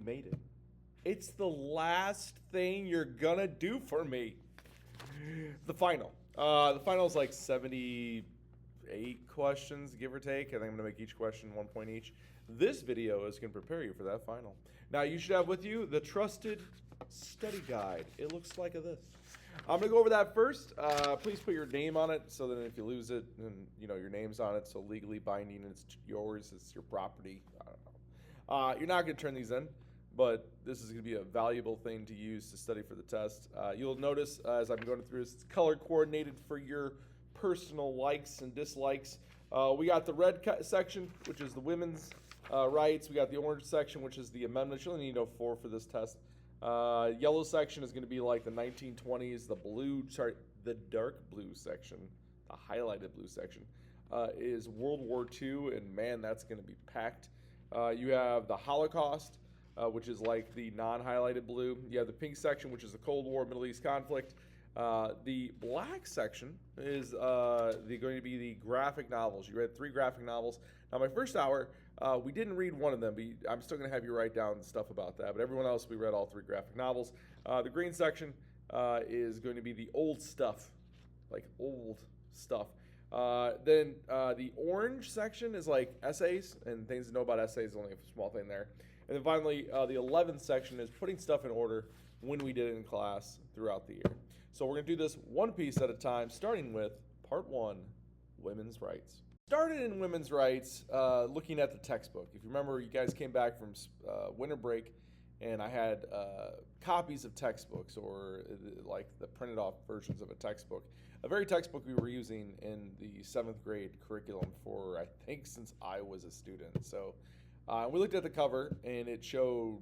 we made it. It's the last thing you're gonna do for me. The final. The final is like 78 questions, give or take. I think I'm gonna make each question 1 point each. This video is gonna prepare you for that final. Now you should have with you the trusted study guide. It looks like this. I'm gonna go over that first. Please put your name on it so that if you lose it, and you know your name's on it, so legally binding, it's yours, it's your property. I don't know. You're not gonna turn these in, but this is gonna be a valuable thing to use to study for the test. You'll notice as I'm going through this, it's color coordinated for your personal likes and dislikes. We got the red section, which is the women's rights. We got the orange section, which is the amendments. You only need to know 4 for this test. Yellow section is going to be like the 1920s. The dark blue section, the highlighted blue section, is World War II, and man, that's going to be packed. You have the Holocaust, which is like the non-highlighted blue. You have the pink section, which is the Cold War, Middle East conflict. The black section is going to be the graphic novels. You read 3 graphic novels. Now, my first hour, we didn't read one of them, but I'm still going to have you write down stuff about that. But everyone else, we read all 3 graphic novels. The green section is going to be the old stuff, like old stuff. Then the orange section is like essays and things to know about essays, only a small thing there. And then finally, the 11th section is putting stuff in order when we did it in class throughout the year. So we're going to do this one piece at a time, starting with part 1, women's rights. Started in women's rights, looking at the textbook. If you remember, you guys came back from winter break, and I had copies of textbooks, or like the printed off versions of a textbook. A very textbook we were using in the 7th grade curriculum for, I think, since I was a student. So we looked at the cover, and it showed,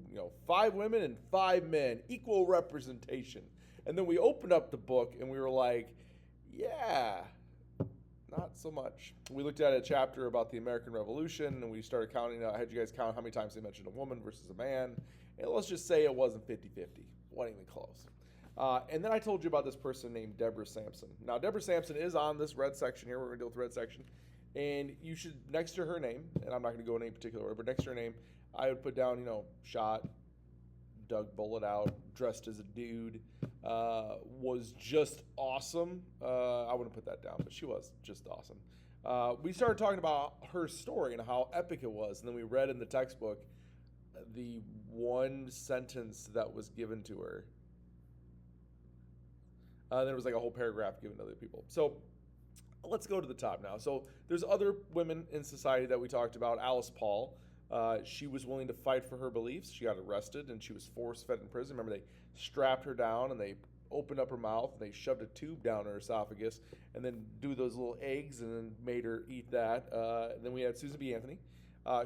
5 women and 5 men, equal representation. And then we opened up the book, and we were like, yeah, not so much. We looked at a chapter about the American Revolution, and we started counting. I had you guys count how many times they mentioned a woman versus a man. And let's just say it wasn't 50-50. Wasn't even close. And then I told you about this person named Deborah Sampson. Now, Deborah Sampson is on this red section here. We're going to deal with the red section. And you should, next to her name, and I'm not going to go in any particular order, but next to her name, I would put down, shot, dug bullet out, dressed as a dude, was just awesome. I wouldn't put that down, but she was just awesome. We started talking about her story and how epic it was, and then we read in the textbook the one sentence that was given to her. Then it was like a whole paragraph given to other people. So let's go to the top now. So there's other women in society that we talked about. Alice Paul. She was willing to fight for her beliefs. She got arrested and she was force-fed in prison. Remember, they strapped her down and they opened up her mouth and they shoved a tube down her esophagus and then do those little eggs and then made her eat that. Then we had Susan B. Anthony.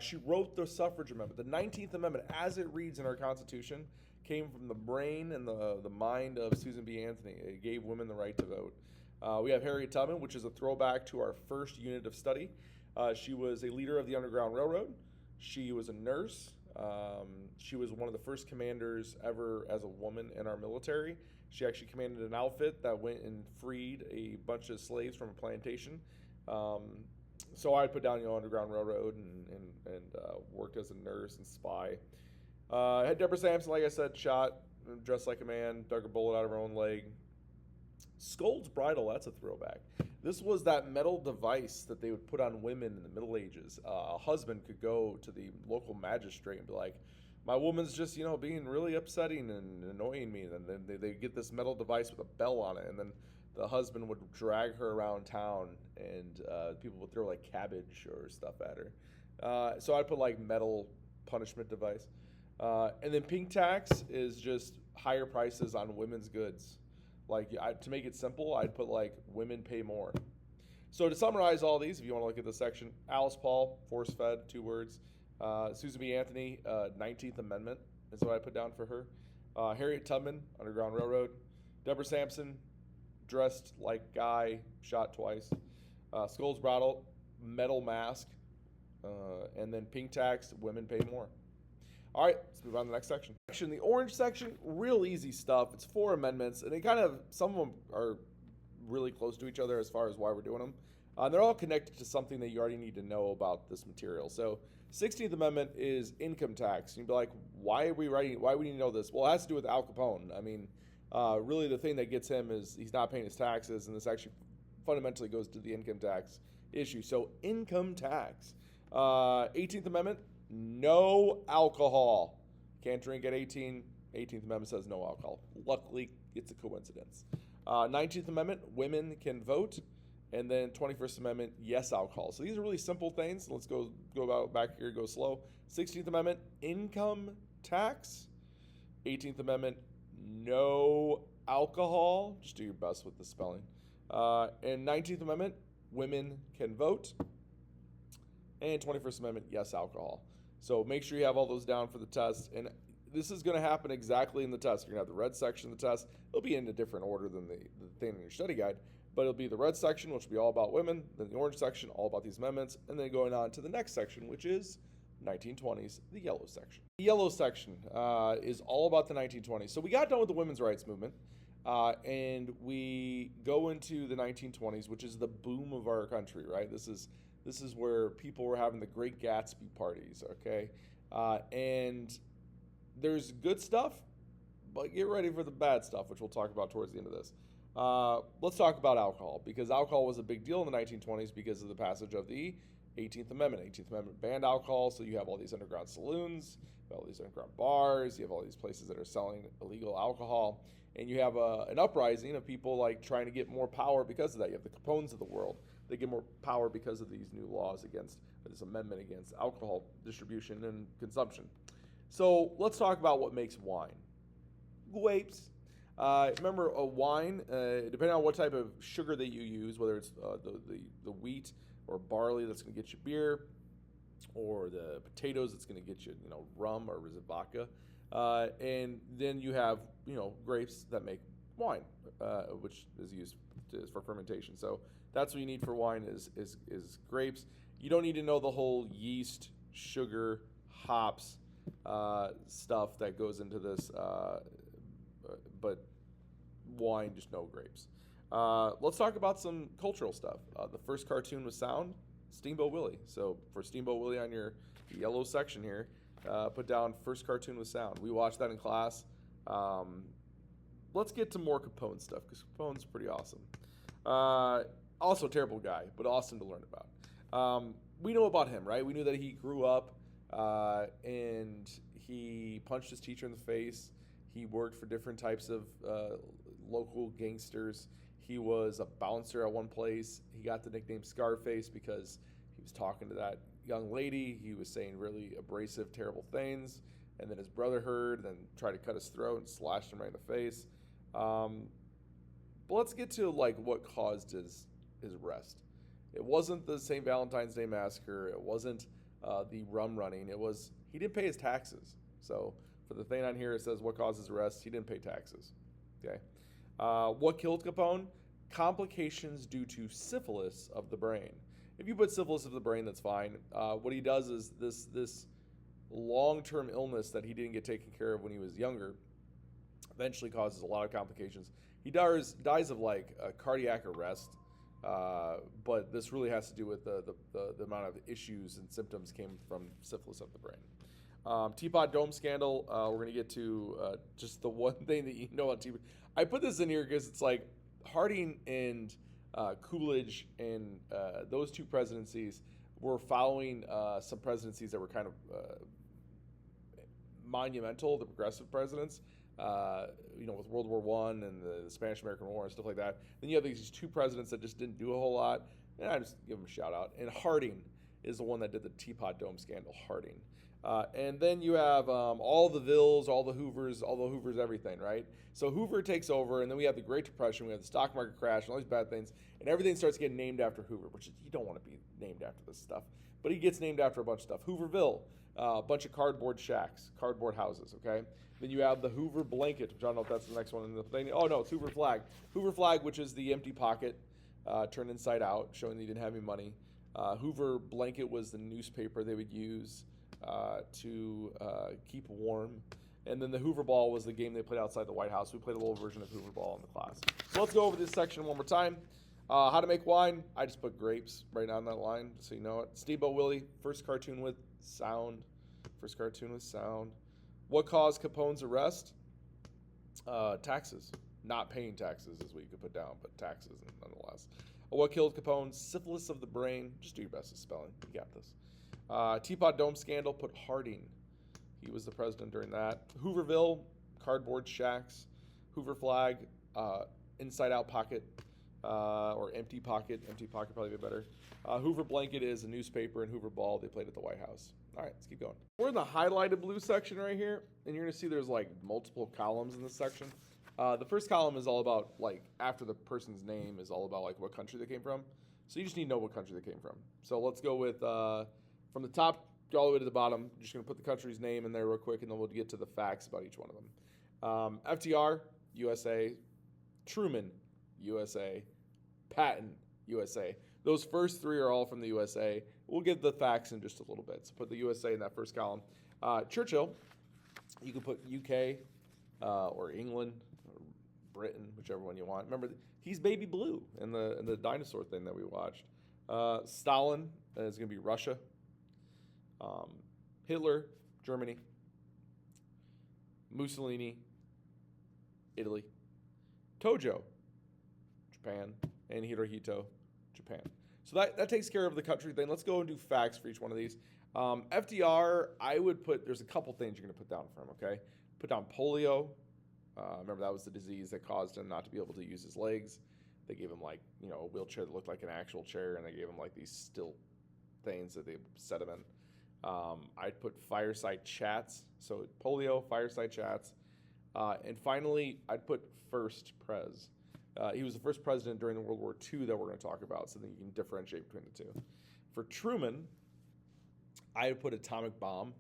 She wrote the suffrage amendment. The 19th Amendment, as it reads in our Constitution, came from the brain and the mind of Susan B. Anthony. It gave women the right to vote. We have Harriet Tubman, which is a throwback to our first unit of study. She was a leader of the Underground Railroad. She was a nurse. She was one of the first commanders ever as a woman in our military. She actually commanded an outfit that went and freed a bunch of slaves from a plantation. So I'd put down, Underground Railroad and worked as a nurse and spy. Had Deborah Sampson, like I said, shot, dressed like a man, dug a bullet out of her own leg. Scold's bridle, that's a throwback. This was that metal device that they would put on women in the Middle Ages. A husband could go to the local magistrate and be like, my woman's just, being really upsetting and annoying me. And then they get this metal device with a bell on it. And then the husband would drag her around town and people would throw like cabbage or stuff at her. So I'd put like metal punishment device. And then pink tax is just higher prices on women's goods. Like, to make it simple, I'd put like women pay more. So to summarize all these, if you want to look at this section, Alice Paul, force-fed, 2 words. Susan B. Anthony, 19th Amendment is what I put down for her. Harriet Tubman, Underground Railroad. Deborah Sampson, dressed like guy, shot twice. Scold's bridle, metal mask. And then pink tax, women pay more. All right, let's move on to the next section. The orange section, real easy stuff. It's 4 amendments, and some of them are really close to each other as far as why we're doing them. They're all connected to something that you already need to know about this material. So 16th Amendment is income tax. You'd be like, why are we writing? Why would you know this? Well, it has to do with Al Capone. I mean, really the thing that gets him is he's not paying his taxes, and this actually fundamentally goes to the income tax issue. So income tax. 18th Amendment, no alcohol. Can't drink at 18. 18th Amendment says no alcohol. Luckily, it's a coincidence. 19th Amendment, women can vote. And then 21st Amendment, yes, alcohol. So these are really simple things. Let's go about back here, go slow. 16th Amendment, income tax. 18th Amendment, no alcohol. Just do your best with the spelling. And 19th Amendment, women can vote. And 21st Amendment, yes, alcohol. So make sure you have all those down for the test. And this is going to happen exactly in the test. You're going to have the red section of the test. It'll be in a different order than the thing in your study guide. But it'll be the red section, which will be all about women, then the orange section, all about these amendments, and then going on to the next section, which is 1920s, the yellow section. The yellow section is all about the 1920s. So we got done with the women's rights movement, and we go into the 1920s, which is the boom of our country, right? This is where people were having the Great Gatsby parties, okay? And there's good stuff, but get ready for the bad stuff, which we'll talk about towards the end of this. Let's talk about alcohol, because alcohol was a big deal in the 1920s because of the passage of the 18th Amendment. 18th Amendment banned alcohol, so you have all these underground saloons, you have all these underground bars, you have all these places that are selling illegal alcohol, and you have an uprising of people like trying to get more power because of that. You have the Capones of the world. They get more power because of these new laws against, this amendment against alcohol distribution and consumption. So let's talk about what makes wine. Grapes. Remember, a wine, depending on what type of sugar that you use, whether it's the wheat or barley that's going to get you beer, or the potatoes that's going to get you, rum or is it vodka, and then you have, grapes that make wine, which is used for fermentation. So that's what you need for wine is grapes. You don't need to know the whole yeast, sugar, hops stuff that goes into this, but wine, just no grapes. Let's talk about some cultural stuff. The first cartoon with sound, Steamboat Willie. So for Steamboat Willie on your yellow section here, put down first cartoon with sound. We watched that in class. Let's get to more Capone stuff, because Capone's pretty awesome. Also a terrible guy, but awesome to learn about. We know about him, right? We knew that he grew up and he punched his teacher in the face. He worked for different types of local gangsters. He was a bouncer at one place. He got the nickname Scarface because he was talking to that young lady. He was saying really abrasive, terrible things. And then his brother heard and tried to cut his throat and slashed him right in the face. But let's get to what caused his arrest. It wasn't the St. Valentine's Day massacre. It wasn't the rum running. It was he didn't pay his taxes. So for the thing on here, it says what caused his arrest. He didn't pay taxes. Okay. What killed Capone? Complications due to syphilis of the brain. If you put syphilis of the brain, that's fine. What he does is this long-term illness that he didn't get taken care of when he was younger eventually causes a lot of complications. He dies of a cardiac arrest, but this really has to do with the amount of issues and symptoms came from syphilis of the brain. Teapot Dome scandal. We're going to get to just the one thing that you know about Teapot. I put this in here because it's like Harding and Coolidge and those two presidencies were following some presidencies that were kind of monumental, the progressive presidents, with World War I and the Spanish-American War and stuff like that. Then you have these two presidents that just didn't do a whole lot, and I just give them a shout out. And Harding is the one that did the Teapot Dome scandal, Harding. And then you have all the Vills, all the Hoovers, everything, right? So Hoover takes over, and then we have the Great Depression, we have the stock market crash, and all these bad things, and everything starts getting named after Hoover, which you don't want to be named after this stuff. But he gets named after a bunch of stuff. Hooverville, a bunch of cardboard shacks, cardboard houses, okay? Then you have the Hoover blanket, which I don't know if that's the next one in the thing. Oh, no, it's Hoover flag. Hoover flag, which is the empty pocket turned inside out, showing that he didn't have any money. Hoover blanket was the newspaper they would use to keep warm. And then the Hoover Ball was the game they played outside the White House. We played a little version of Hoover Ball in the class. So let's go over this section one more time. How to make wine? I just put grapes right on that line, just so you know it. Steamboat Willie, first cartoon with sound. First cartoon with sound. What caused Capone's arrest? Taxes. Not paying taxes is what you could put down, but taxes nonetheless. What killed Capone? Syphilis of the brain. Just do your best at spelling. You got this. Teapot Dome scandal. Put Harding. He was the president during that. Hooverville. Cardboard shacks. Hoover flag. Inside out pocket. Or empty pocket. Empty pocket probably be better. Hoover blanket is a newspaper, and Hoover ball they played at the White House. All right, let's keep going. We're in the highlighted blue section right here, and you're gonna see there's like multiple columns in this section. The first column is all about like after the person's name is all about like what country they came from. So you just need to know what country they came from. So let's go with from the top all the way to the bottom. I'm just gonna put the country's name in there real quick, and then we'll get to the facts about each one of them. FDR, USA. Truman, USA. Patton, USA. Those first three are all from the USA. We'll get the facts in just a little bit. So put the USA in that first column. Churchill, you can put UK or England or Britain, whichever one you want. Remember, he's baby blue in the dinosaur thing that we watched. Stalin is going to be Russia. Hitler, Germany. Mussolini, Italy. Tojo, Japan. And Hirohito, Japan. So that takes care of the country thing. Let's go and do facts for each one of these. FDR, I would put, there's a couple things you're going to put down for him, okay? Put down polio. Remember, that was the disease that caused him not to be able to use his legs. They gave him, like, you know, a wheelchair that looked like an actual chair, and they gave him, like, these stilt things that they set him in. I'd put fireside chats. So polio, fireside chats. And finally, I'd put first prez. He was the first president during the World War II that we're going to talk about, so that you can differentiate between the two. For Truman, I would put atomic bomb.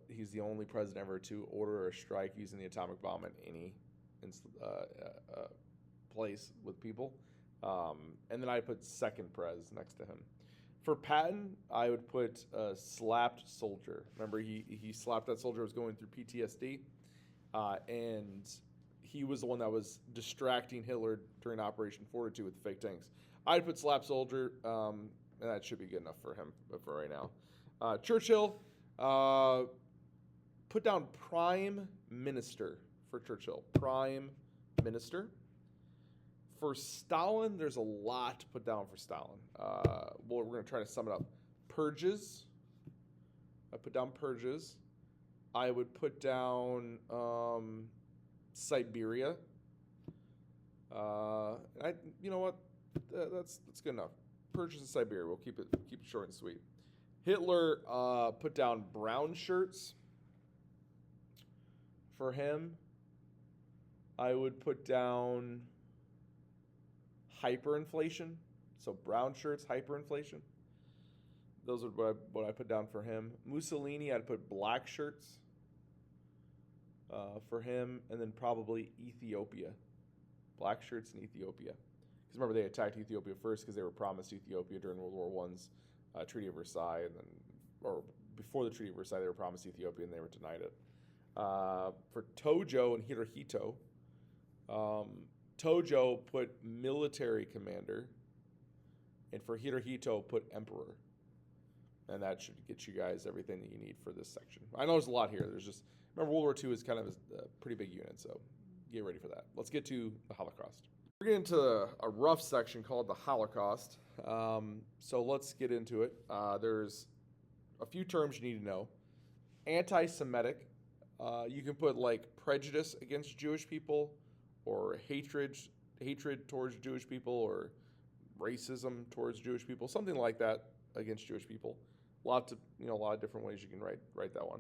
He's the only president ever to order a strike using the atomic bomb in any place with people. And then I put second prez next to him. For Patton, I would put slapped soldier. Remember, he slapped that soldier who was going through PTSD, and he was the one that was distracting Hitler during Operation Fortitude with the fake tanks. I'd put slap soldier, and that should be good enough for him for right now. Churchill, put down prime minister for Churchill. Prime minister. For Stalin, there's a lot to put down for Stalin. Well, we're going to try to sum it up. Purges. I put down purges. I would put down Siberia. You know what? That's good enough. Purges in Siberia. We'll keep it short and sweet. Hitler put down brown shirts for him. I would put down hyperinflation. So brown shirts, hyperinflation. Those are what I put down for him. Mussolini, I'd put black shirts for him, and then probably Ethiopia. Black shirts in Ethiopia. Because remember, they attacked Ethiopia first because they were promised Ethiopia during World War I's Treaty of Versailles, and then, or before the Treaty of Versailles, they were promised Ethiopia and they were denied it. For Tojo and Hirohito, Tojo put military commander, and for Hirohito put emperor. And that should get you guys everything that you need for this section. I know there's a lot here. There's just, remember, World War II is kind of a pretty big unit, so get ready for that. Let's get to the Holocaust. We're getting into a rough section called the Holocaust. So let's get into it. There's a few terms you need to know. Anti-Semitic. You can put like prejudice against Jewish people, or hatred towards Jewish people, or racism towards Jewish people, something like that against Jewish people. A lot of different ways you can write that one.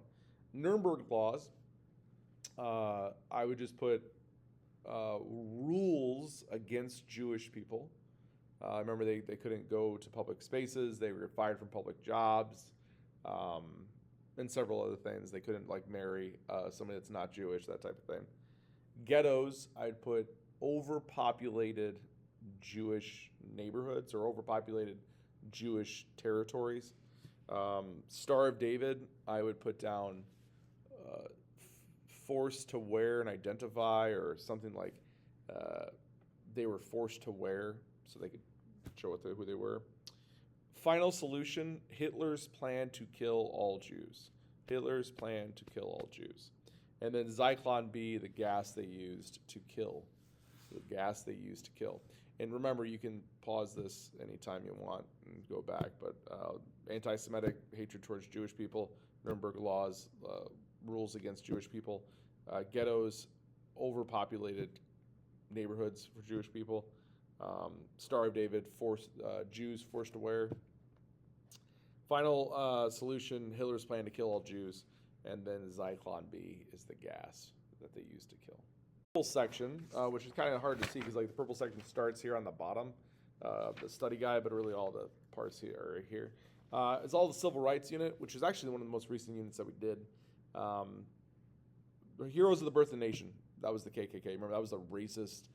Nuremberg laws. I would just put rules against Jewish people. Remember, they couldn't go to public spaces. They were fired from public jobs, and several other things. They couldn't like marry somebody that's not Jewish, that type of thing. Ghettos, I'd put overpopulated Jewish neighborhoods or overpopulated Jewish territories. Star of David, I would put down forced to wear and identify, or something like they were forced to wear so they could show who they were. Final solution, Hitler's plan to kill all Jews. Hitler's plan to kill all Jews. And then Zyklon B, the gas they used to kill. The gas they used to kill. And remember, you can pause this anytime you want and go back, but anti-Semitic hatred towards Jewish people, Nuremberg laws, rules against Jewish people, ghettos, overpopulated neighborhoods for Jewish people, Star of David, Jews forced to wear. Final solution, Hitler's plan to kill all Jews, and then Zyklon B is the gas that they used to kill. Purple section, which is kind of hard to see because like the purple section starts here on the bottom, the study guide, but really all the parts here are right here. It's all the Civil Rights Unit, which is actually one of the most recent units that we did. Heroes of the Birth of the Nation, that was the KKK. Remember, that was a racist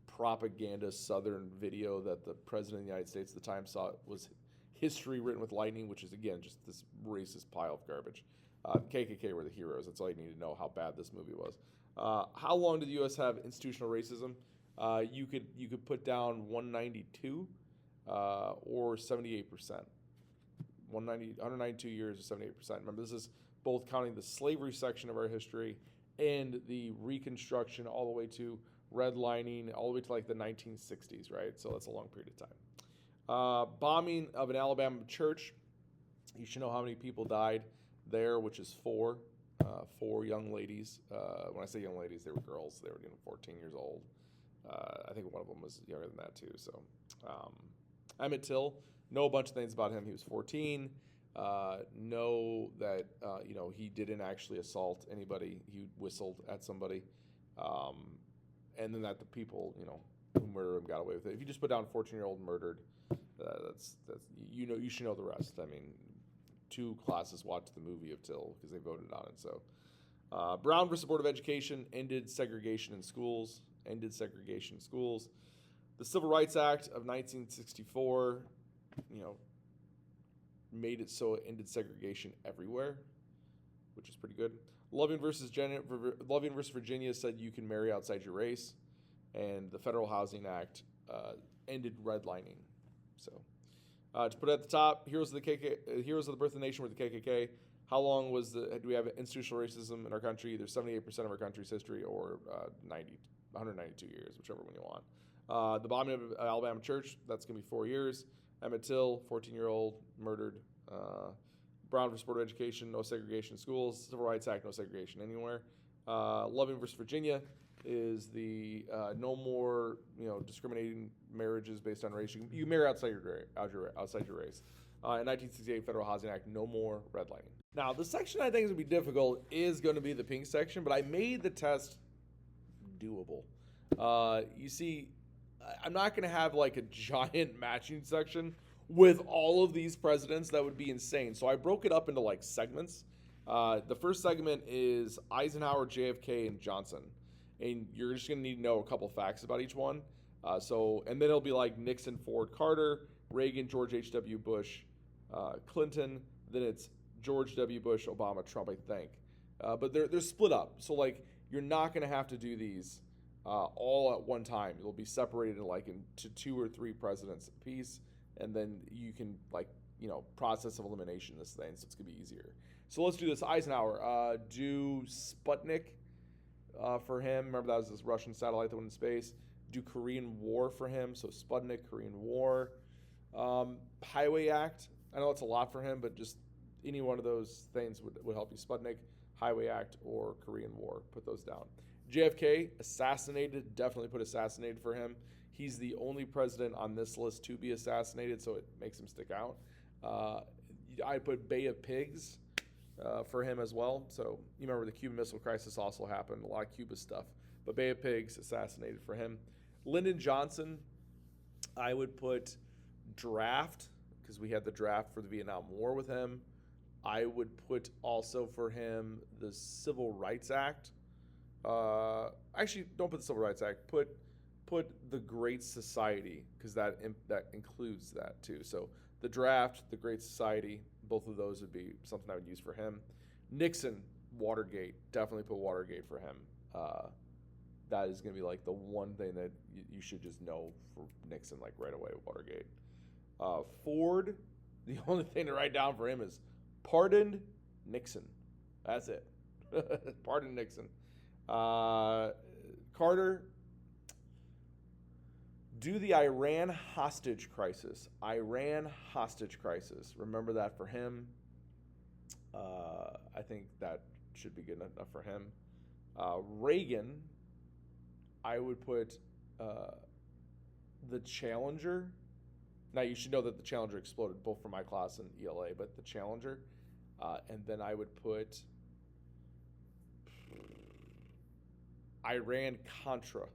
propaganda Southern video that the President of the United States at the time saw was history written with lightning, which is, again, just this racist pile of garbage. KKK were the heroes. That's all you need to know how bad this movie was. How long did the U.S. have institutional racism? You could put down 192 or 78%. 192 years or 78%. Remember, this is both counting the slavery section of our history and the Reconstruction all the way to redlining, all the way to like the 1960s, right? So that's a long period of time. Bombing of an Alabama church. You should know how many people died there, which is 4. 4 young ladies. When I say young ladies, they were girls. They were 14 years old. I think one of them was younger than that too. So Emmett Till, know a bunch of things about him. He was 14. Know that he didn't actually assault anybody. He whistled at somebody, and then that the people who murdered him got away with it. If you just put down 14-year-old murdered, that's you should know the rest. I mean, 2 classes watched the movie of Till because they voted on it. So, Brown versus Board of Education ended segregation in schools. The Civil Rights Act of 1964, made it so it ended segregation everywhere, which is pretty good. Loving versus Virginia said you can marry outside your race, and the Federal Housing Act ended redlining. So, to put it at the top, Heroes of the Birth of the Nation were the KKK. How long do we have institutional racism in our country? Either 78% of our country's history or 192 years, whichever one you want. The bombing of Alabama church, that's going to be 4 years. Emmett Till, 14-year-old, murdered. Brown versus Board of Education, no segregation in schools. Civil Rights Act, no segregation anywhere. Loving versus Virginia is the no more discriminating marriages based on race. You can marry outside your race. In 1968 Federal Housing Act, no more redlining. Now, the section I think is going to be difficult is going to be the pink section, but I made the test doable. You see, I'm not going to have like a giant matching section with all of these presidents. That would be insane. So I broke it up into like segments. The first segment is Eisenhower, JFK, and Johnson. And you're just going to need to know a couple facts about each one. And then it'll be like Nixon, Ford, Carter, Reagan, George H.W. Bush, Clinton. Then it's George W. Bush, Obama, Trump, I think. But they're split up. So like you're not going to have to do these all at one time. It'll be separated into 2 or 3 presidents apiece. And then you can process of elimination this thing. So it's going to be easier. So let's do this. Eisenhower. Do Sputnik for him. Remember that was this Russian satellite that went in space. Do Korean War for him. So Sputnik, Korean War. Highway Act. I know it's a lot for him, but just any one of those things would help you. Sputnik, Highway Act, or Korean War. Put those down. JFK, assassinated. Definitely put assassinated for him. He's the only president on this list to be assassinated, so it makes him stick out. I put Bay of Pigs for him as well. So you remember the Cuban Missile Crisis also happened, a lot of Cuba stuff. But Bay of Pigs, assassinated for him. Lyndon Johnson, I would put draft, because we had the draft for the Vietnam War with him. I would put also for him the Civil Rights Act. Actually, don't put the Civil Rights Act. Put the Great Society, because that includes that too. So the draft, the Great Society, both of those would be something I would use for him. Nixon, Watergate, definitely put Watergate for him. that is going to be like the one thing that you should just know for Nixon, like right away, Watergate. Ford, the only thing to write down for him is pardoned Nixon. That's it. Pardon Nixon. Carter, do the Iran hostage crisis. Iran hostage crisis. Remember that for him. I think that should be good enough for him. Reagan, I would put the Challenger. Now, you should know that the Challenger exploded both for my class and ELA, but the Challenger. And then I would put Iran-Contra.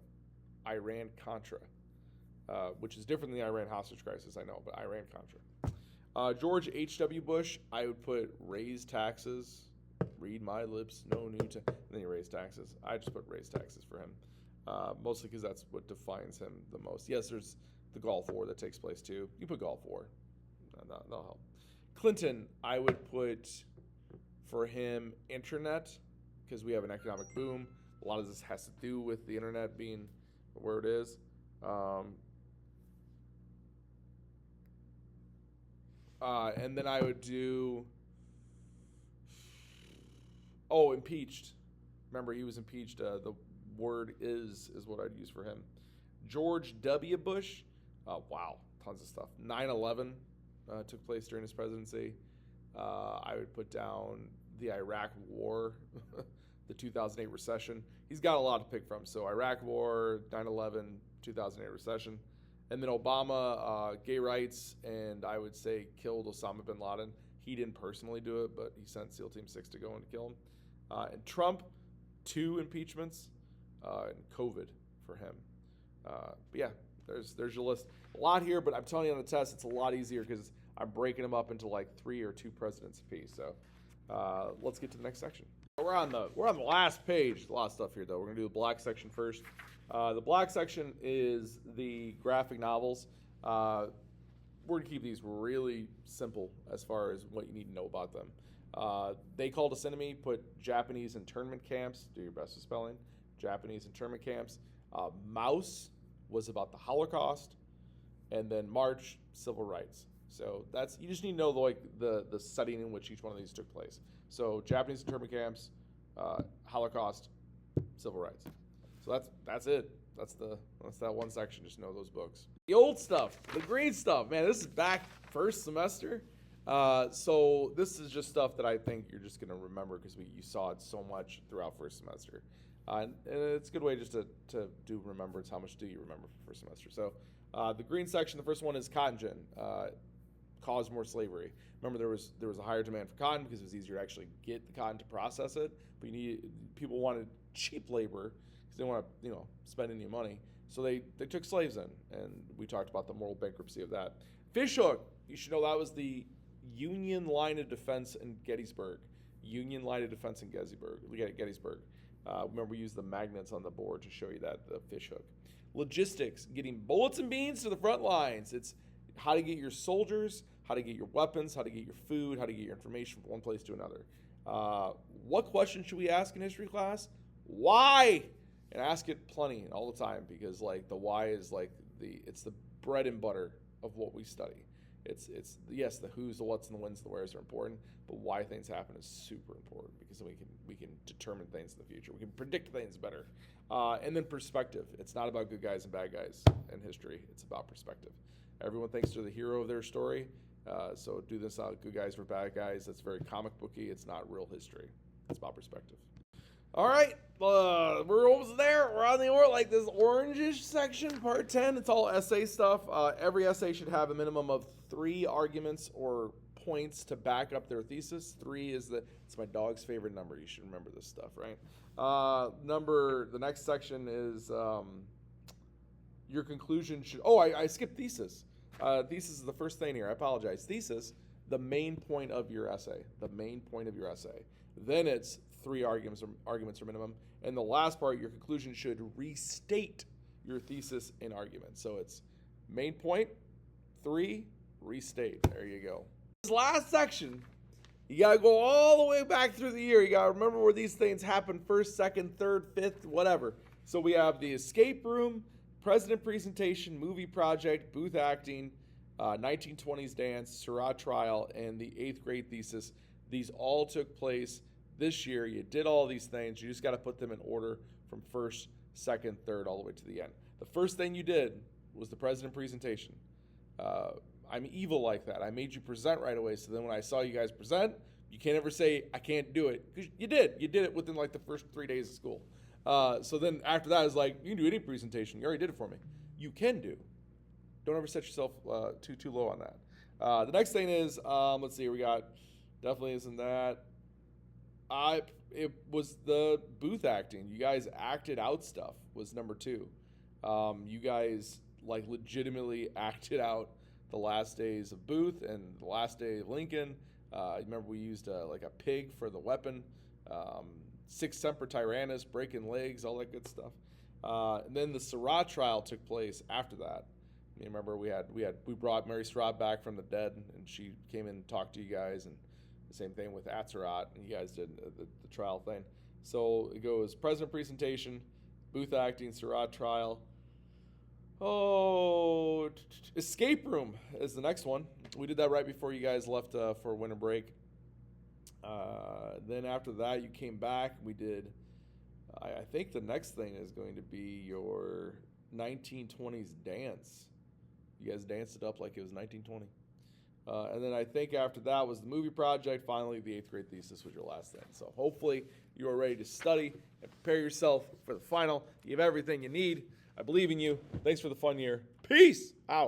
Iran-Contra. Which is different than the Iran hostage crisis, I know, but Iran-Contra. George H.W. Bush, I would put raise taxes. Read my lips, no new and then you raise taxes. I just put raise taxes for him. Mostly because that's what defines him the most. Yes, there's the Gulf War that takes place too. You put Gulf War. That'll help. Clinton, I would put for him internet, because we have an economic boom. A lot of this has to do with the internet being where it is. And then I would do, impeached. Remember, he was impeached. The word is what I'd use for him. George W. Bush, wow, tons of stuff. 9/11 took place during his presidency. I would put down the Iraq War, the 2008 recession. He's got a lot to pick from. So Iraq War, 9/11, 2008 recession. And then Obama, gay rights, and I would say killed Osama bin Laden. He didn't personally do it, but he sent SEAL Team 6 to go and kill him. And Trump, 2 impeachments, and COVID for him. But yeah, there's your list. A lot here, but I'm telling you on the test, it's a lot easier because I'm breaking them up into like 3 or 2 presidents apiece. So let's get to the next section. We're on the last page. A lot of stuff here, though. We're going to do the black section first. The black section is the graphic novels. We're going to keep these really simple as far as what you need to know about them. They Called Us Enemy, put Japanese internment camps. Do your best with spelling. Japanese internment camps. Mouse was about the Holocaust. And then March, civil rights. So you just need to know the setting in which each one of these took place. So Japanese internment camps, Holocaust, civil rights. So that's it. That's that one section. Just know those books. The old stuff, the green stuff, man. This is back first semester. So this is just stuff that I think you're just gonna remember because you saw it so much throughout first semester. And it's a good way just to do remembrance. How much do you remember for first semester? So the green section, the first one is cotton gin. Caused more slavery. Remember, there was a higher demand for cotton because it was easier to actually get the cotton to process it. But people wanted cheap labor because they didn't want to spend any money. So they took slaves in, and we talked about the moral bankruptcy of that. Fishhook, you should know that was the Union line of defense in Gettysburg. Union line of defense in Gettysburg. Remember, we used the magnets on the board to show you that, the fishhook. Logistics, getting bullets and beans to the front lines. It's how to get your soldiers, how to get your weapons, how to get your food, how to get your information from one place to another. What question should we ask in history class? Why? And ask it plenty all the time because the why is it's the bread and butter of what we study. It's yes, the who's, the what's, and the when's, the where's are important, but why things happen is super important because we can determine things in the future. We can predict things better. And then perspective. It's not about good guys and bad guys in history. It's about perspective. Everyone thinks they're the hero of their story. So do this out good guys for bad guys. That's very comic booky. It's not real history. It's about perspective. All right, we're almost there. We're on the this orangish section, part 10. It's all essay stuff. Every essay should have a minimum of 3 arguments or points to back up their thesis. 3 is it's my dog's favorite number. You should remember this stuff, right? The next section is your conclusion should. Oh, I skipped thesis. Thesis is the first thing here. I apologize. Thesis, the main point of your essay. The main point of your essay. Then it's 3 arguments or minimum. And the last part, your conclusion should restate your thesis in argument. So it's main point, 3, restate. There you go. This last section, you got to go all the way back through the year. You got to remember where these things happen: 1st, 2nd, 3rd, 5th, whatever. So we have the escape room, president presentation, movie project, booth acting, 1920s dance, Surratt trial, and the 8th grade thesis. These all took place this year. You did all these things. You just got to put them in order from first, second, third, all the way to the end. The first thing you did was the president presentation. I'm evil like that. I made you present right away. So then when I saw you guys present, you can't ever say, I can't do it. Because you did. You did it within like the first 3 days of school. So then after that, it's like, you can do any presentation. You already did it for me. You can do. Don't ever set yourself too low on that. The next thing is, let's see, we got, definitely isn't that. It was the booth acting. You guys acted out stuff was number 2. You guys like legitimately acted out the last days of Booth and the last day of Lincoln. Remember we used like a pig for the weapon. 6 Semper Tyrannis, breaking legs, all that good stuff. And then the Surratt trial took place after that. You remember we brought Mary Surratt back from the dead, and she came in and talked to you guys, and the same thing with Atzerodt, and you guys did the trial thing. So it goes president presentation, booth acting, Surratt trial. Oh, escape room is the next one. We did that right before you guys left for winter break. Then after that, you came back. We did, I think the next thing is going to be your 1920s dance. You guys danced it up like it was 1920. And then I think after that was the movie project. Finally, the 8th grade thesis was your last thing. So hopefully you are ready to study and prepare yourself for the final. You have everything you need. I believe in you. Thanks for the fun year. Peace out.